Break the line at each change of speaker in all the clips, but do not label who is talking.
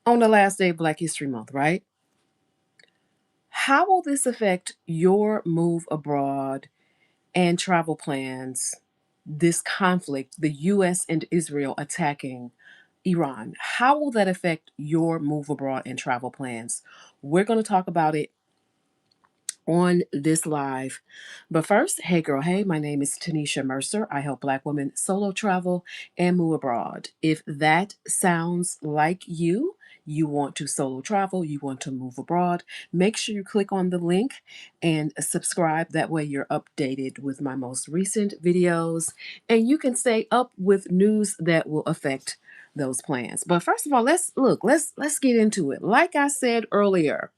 on the last day of Black History Month, right? How will this affect your move abroad and travel plans? This conflict, the US and Israel attacking Iran, how will that affect your move abroad and travel plans? We're going to talk about it on this live. But first, hey girl, hey, my name is Tanisha Mercer. I help Black women solo travel and move abroad. If that sounds like you want to solo travel, you want to move abroad, make sure you click on the link and subscribe. That way you're updated with my most recent videos and you can stay up with news that will affect those plans. But first of all, let's get into it. Like I said earlier,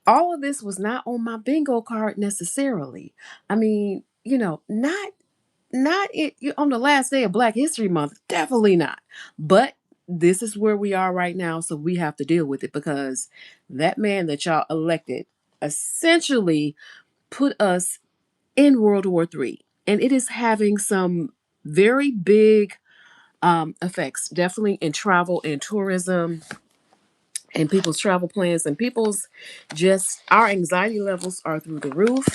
all of this was not on my bingo card necessarily. I mean, not it on the last day of Black History Month, definitely not. But this is where we are right now, so we have to deal with it because that man that y'all elected essentially put us in World War III, and it is having some very big effects, definitely in travel and tourism and people's travel plans and people's just our anxiety levels are through the roof.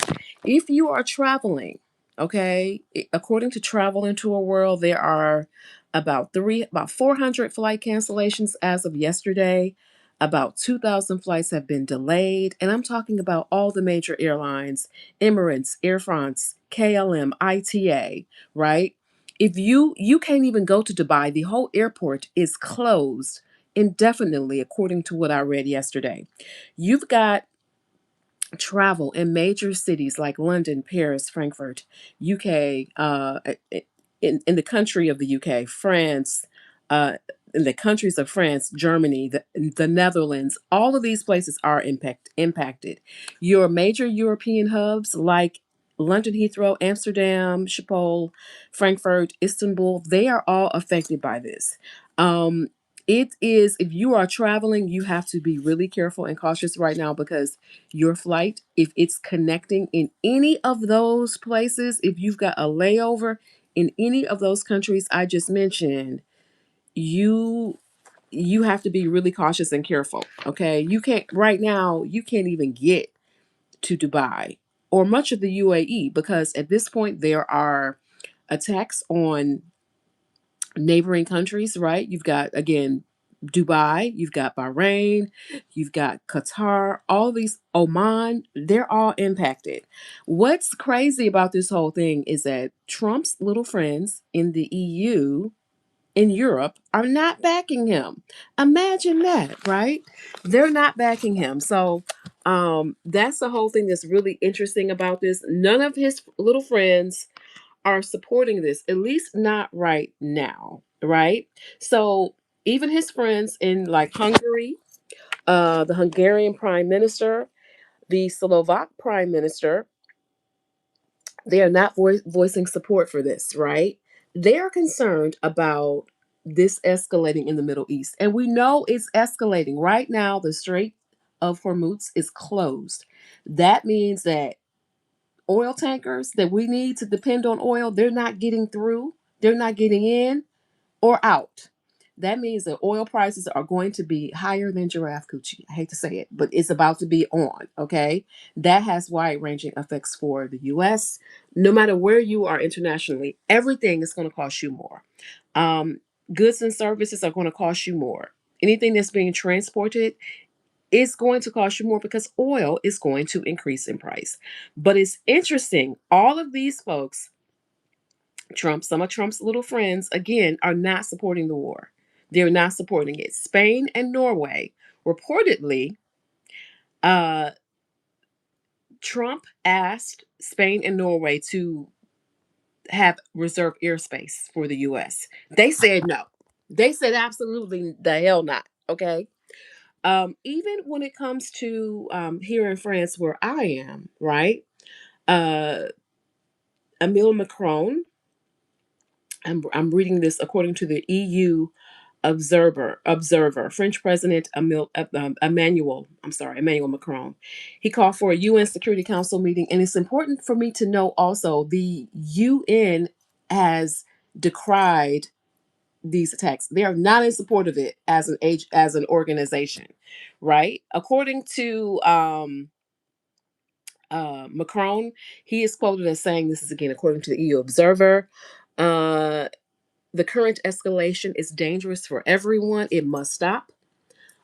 If you are traveling, okay, according to Travel into a World, there are about 400 flight cancellations as of yesterday. About 2,000 flights have been delayed, and I'm talking about all the major airlines: Emirates, Air France, KLM, ITA, right? If you can't even go to Dubai, the whole airport is closed indefinitely, according to what I read yesterday. You've got travel in major cities like London, Paris, Frankfurt, UK, in the country of the UK, France, uh, in the countries of France, Germany, the Netherlands. All of these places are impacted. Your major European hubs like London Heathrow, Amsterdam, Schiphol, Frankfurt, Istanbul, they are all affected by this. It is, if you are traveling, you have to be really careful and cautious right now because your flight, if it's connecting in any of those places, if you've got a layover in any of those countries I just mentioned, you you have to be really cautious and careful. Okay, you can't right now. You can't even get to Dubai or much of the UAE because at this point there are attacks on neighboring countries, right? You've got, again, Dubai, you've got Bahrain, you've got Qatar, all these, Oman, they're all impacted. What's crazy about this whole thing is that Trump's little friends in the EU, in Europe, are not backing him. Imagine that, right? They're not backing him. So that's the whole thing that's really interesting about this. None of his little friends are supporting this, at least not right now, right? So even his friends in like Hungary, the Hungarian prime minister, the Slovak prime minister, they are not voicing support for this, right? They are concerned about this escalating in the Middle East. And we know it's escalating. Right now, the Strait of Hormuz is closed. That means that oil tankers that we need to depend on oil, they're not getting through, they're not getting in or out. That means that oil prices are going to be higher than giraffe coochie. I hate to say it, but it's about to be on. Okay. That has wide ranging effects for the US. No matter where you are internationally, everything is going to cost you more. Um, Goods and services are going to cost you more. Anything that's being transported is going to cost you more because oil is going to increase in price. But it's interesting, all of these folks, some of Trump's little friends, again, are not supporting the war. They're not supporting it. Spain and Norway, reportedly, uh, Trump asked Spain and Norway to have reserved airspace for the US. They said no. They said absolutely the hell not. Okay. Even when it comes to here in France, where I am, right? Uh, Emile Macron, I'm reading this according to the EU Observer, French President Emmanuel Macron. He called for a UN Security Council meeting, and it's important for me to know also the UN has decried these attacks. They are not in support of it as an organization, right? According to Macron, he is quoted as saying, this is again according to the EU Observer, uh, the current escalation is dangerous for everyone. It must stop,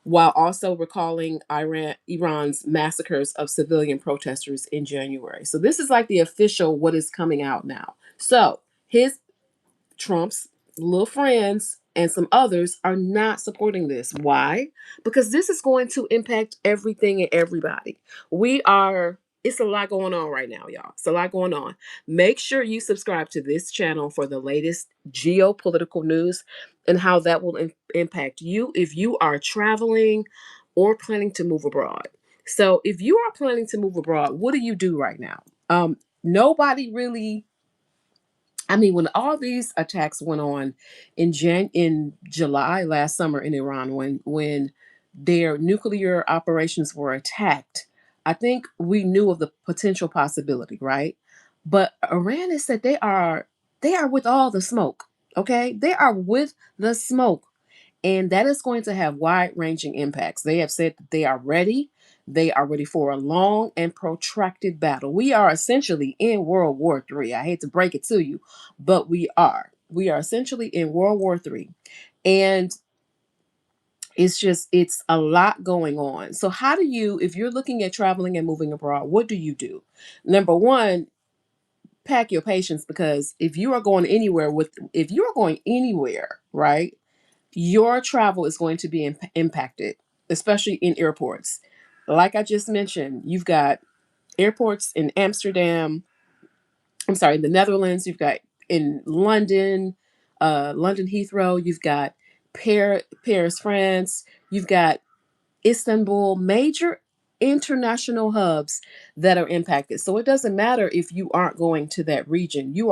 while also recalling Iran's massacres of civilian protesters in January. So this is like the official what is coming out now. So his Trump's little friends and some others are not supporting this. Why? Because this is going to impact everything and everybody. It's a lot going on right now, y'all. It's a lot going on. Make sure you subscribe to this channel for the latest geopolitical news and how that will impact you if you are traveling or planning to move abroad. So, if you are planning to move abroad, what do you do right now? Nobody really, I mean, when all these attacks went on in July last summer in Iran, when their nuclear operations were attacked, I think we knew of the potential possibility, right? But Iran has said they are with all the smoke. Okay, they are with the smoke, and that is going to have wide-ranging impacts. They have said that they are ready. They are ready for a long and protracted battle. We are essentially in World War III. I hate to break it to you, but we are. We are essentially in World War III. And it's a lot going on. So, how do you, if you're looking at traveling and moving abroad, what do you do? Number one, pack your patience, because if you are going anywhere, right? Your travel is going to be impacted, especially in airports. Like I just mentioned, you've got airports in Amsterdam, I'm sorry, in the Netherlands, you've got in London, London Heathrow, you've got Paris, France, you've got Istanbul, major international hubs that are impacted. So it doesn't matter if you aren't going to that region, you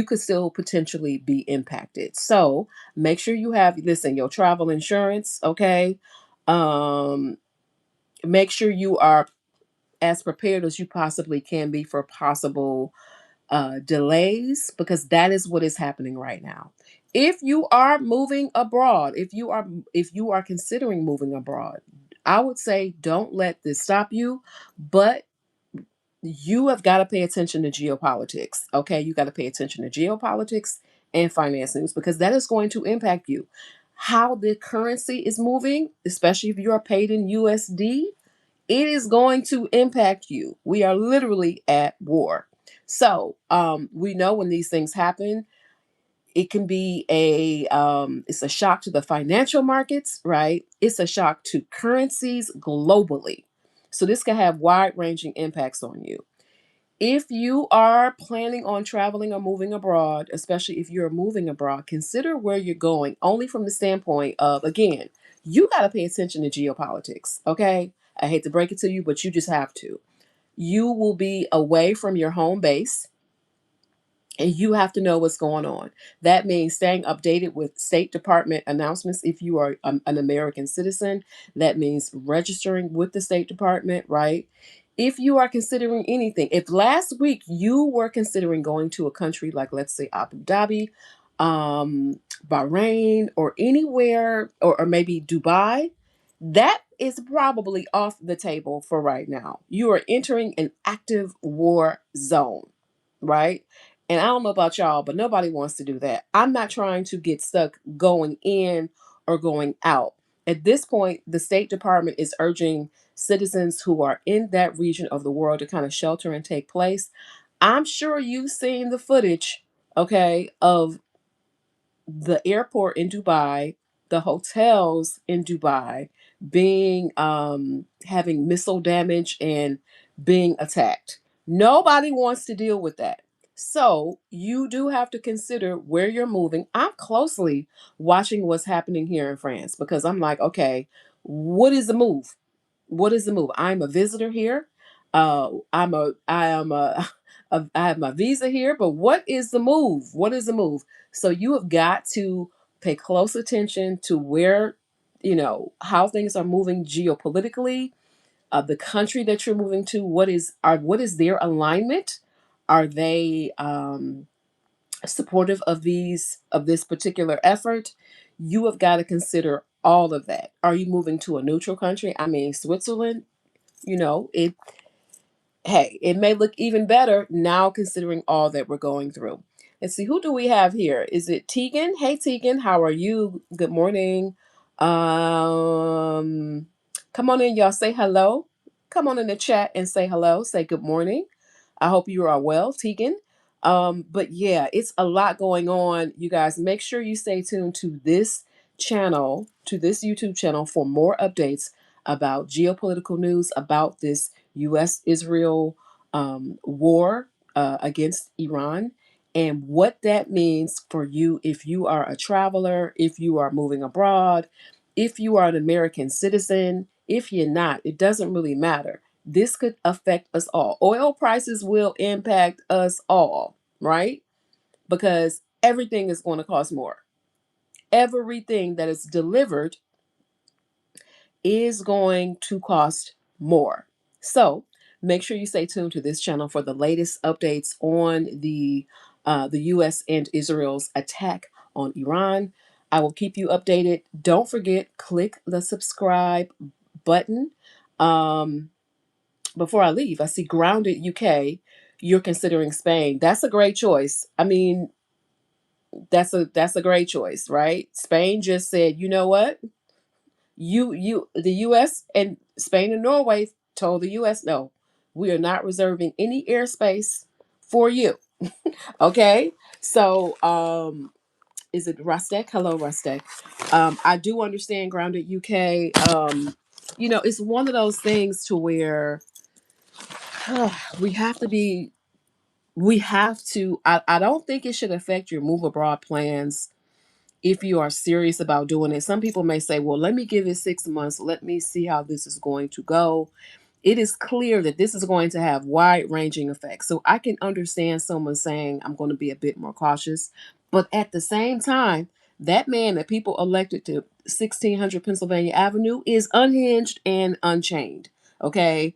could still potentially be impacted. So make sure you have, listen, your travel insurance, okay? Um, Make sure you are as prepared as you possibly can be for possible delays, because that is what is happening right now. If you are moving abroad, if you are considering moving abroad, I would say don't let this stop you, but you have got to pay attention to geopolitics. Okay, you got to pay attention to geopolitics and finance news, because that is going to impact you. How the currency is moving, especially if you are paid in USD, it is going to impact you. We are literally at war. So we know when these things happen, it can be it's a shock to the financial markets, right? It's a shock to currencies globally. So this can have wide ranging impacts on you. If you are planning on traveling or moving abroad, especially if you're moving abroad, consider where you're going only from the standpoint of, again, you got to pay attention to geopolitics, okay? I hate to break it to you, but you just have to. You will be away from your home base, and you have to know what's going on. That means staying updated with State Department announcements if you are an American citizen. That means registering with the State Department, right? If you are considering anything, if last week you were considering going to a country like, let's say, Abu Dhabi, Bahrain, or anywhere, or maybe Dubai, that is probably off the table for right now. You are entering an active war zone, right? And I don't know about y'all, but nobody wants to do that. I'm not trying to get stuck going in or going out. At this point, the State Department is urging citizens who are in that region of the world to kind of shelter and take place. I'm sure you've seen the footage, okay, of the airport in Dubai, the hotels in Dubai being having missile damage and being attacked. Nobody wants to deal with that. So you do have to consider where you're moving. I'm closely watching what's happening here in France, because I'm like, okay, what is the move? What is the move? I'm a visitor here. I am I have my visa here, but what is the move? What is the move? So you have got to pay close attention to where, how things are moving geopolitically, the country that you're moving to. What is their alignment? Are they supportive of this particular effort, you have got to consider all of that. Are you moving to a neutral country? I mean, Switzerland, it hey, it may look even better now considering all that we're going through. Let's see, who do we have here? Is it Tegan? Hey Tegan, how are you? Good morning. Um Come on in, y'all. Say hello. Come on in the chat and say hello. Say good morning. I hope you are well, Tegan. But yeah, it's a lot going on. You guys, make sure you stay tuned to this channel, to this YouTube channel for more updates about geopolitical news, about this U.S. Israel war against Iran, and what that means for you if you are a traveler, if you are moving abroad, if you are an American citizen, if you're not, it doesn't really matter. This could affect us all. Oil prices will impact us all, right? Because everything is going to cost more. Everything that is delivered is going to cost more. So make sure you stay tuned to this channel for the latest updates on the U.S. and Israel's attack on Iran. I will keep you updated. Don't forget, click the subscribe button. Um, Before I leave, I see Grounded UK. You're considering Spain. That's a great choice. I mean, that's a great choice, right? Spain just said, you know what? The US and Spain and Norway told the US, no, we are not reserving any airspace for you. Okay. So is it Rustek? Hello, Rustek. I do understand Grounded UK. It's one of those things to where we have to be we have to I don't think it should affect your move abroad plans if you are serious about doing it. Some people may say, well, let me give it 6 months. Let me see how this is going to go. It is clear that this is going to have wide ranging effects. So I can understand someone saying, I'm going to be a bit more cautious. But at the same time, that man that people elected to 1600 Pennsylvania Avenue is unhinged and unchained. Okay.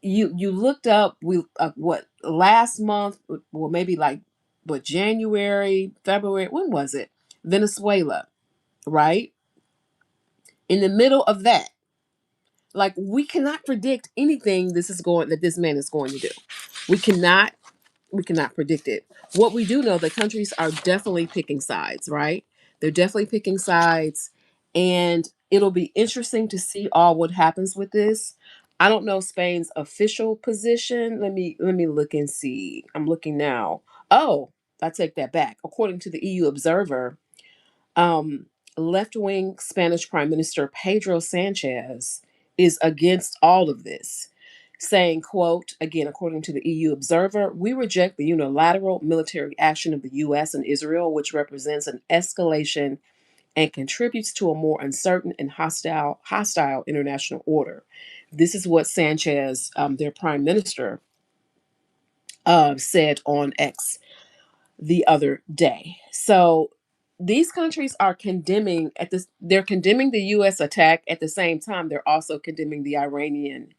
You looked up what last month, well, maybe like what, January, February, when was it? Venezuela, right? In the middle of that, like, we cannot predict anything that this man is going to do. We cannot we cannot predict it. What we do know, the countries are definitely picking sides, right? They're definitely picking sides, and it'll be interesting to see all what happens with this. I don't know Spain's official position. Let me look and see. I'm looking now. Oh, I take that back. According to the EU Observer, um, left-wing Spanish Prime Minister Pedro Sanchez is against all of this, saying, quote, again, according to the EU Observer, we reject the unilateral military action of the U.S. and Israel, which represents an escalation and contributes to a more uncertain and hostile international order. This is what Sanchez, their prime minister, said on X the other day. So these countries are condemning they're condemning the US attack. At the same time, they're also condemning the Iranian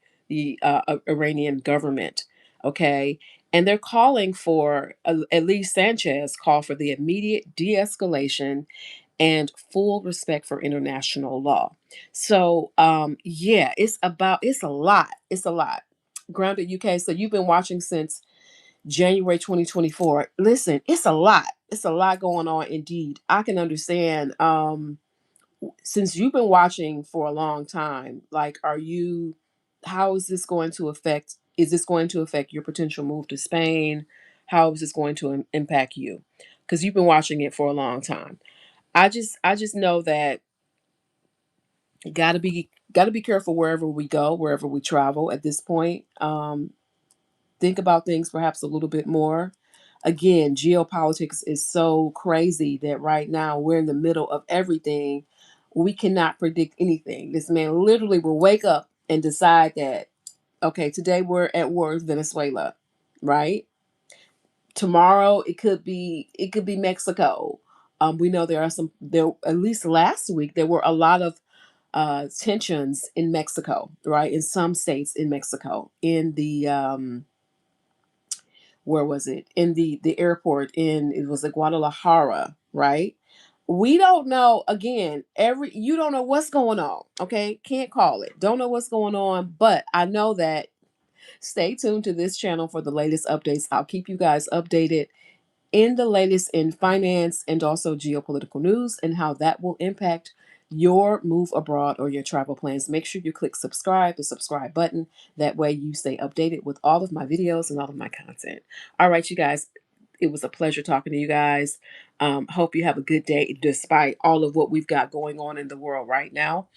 government. Okay. And they're calling for, at least Sanchez called for the immediate de-escalation and full respect for international law. So yeah, it's a lot. It's a lot. Grounded UK. So you've been watching since January 2024. Listen, it's a lot. It's a lot going on indeed. I can understand. Since you've been watching for a long time, like, how is this going to affect, is this going to affect your potential move to Spain? How is this going to impact you? Because you've been watching it for a long time. I just know that gotta be careful wherever we go, wherever we travel at this point. Think about things perhaps a little bit more. Again, geopolitics is so crazy that right now we're in the middle of everything. We cannot predict anything. This man literally will wake up and decide that, okay, today we're at war with Venezuela, right? Tomorrow it could be Mexico. We know there, at least last week, there were a lot of tensions in Mexico, right? In some states in Mexico, in the where was it? In the airport in, it was like Guadalajara, right? We don't know, again, you don't know what's going on, okay? Can't call it. Don't know what's going on, but I know that stay tuned to this channel for the latest updates. I'll keep you guys updated in the latest in finance and also geopolitical news and how that will impact your move abroad or your travel plans. Make sure you click subscribe, the subscribe button. That way you stay updated with all of my videos and all of my content. All right, you guys, it was a pleasure talking to you guys. Hope you have a good day despite all of what we've got going on in the world right now.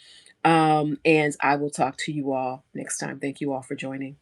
And I will talk to you all next time. Thank you all for joining.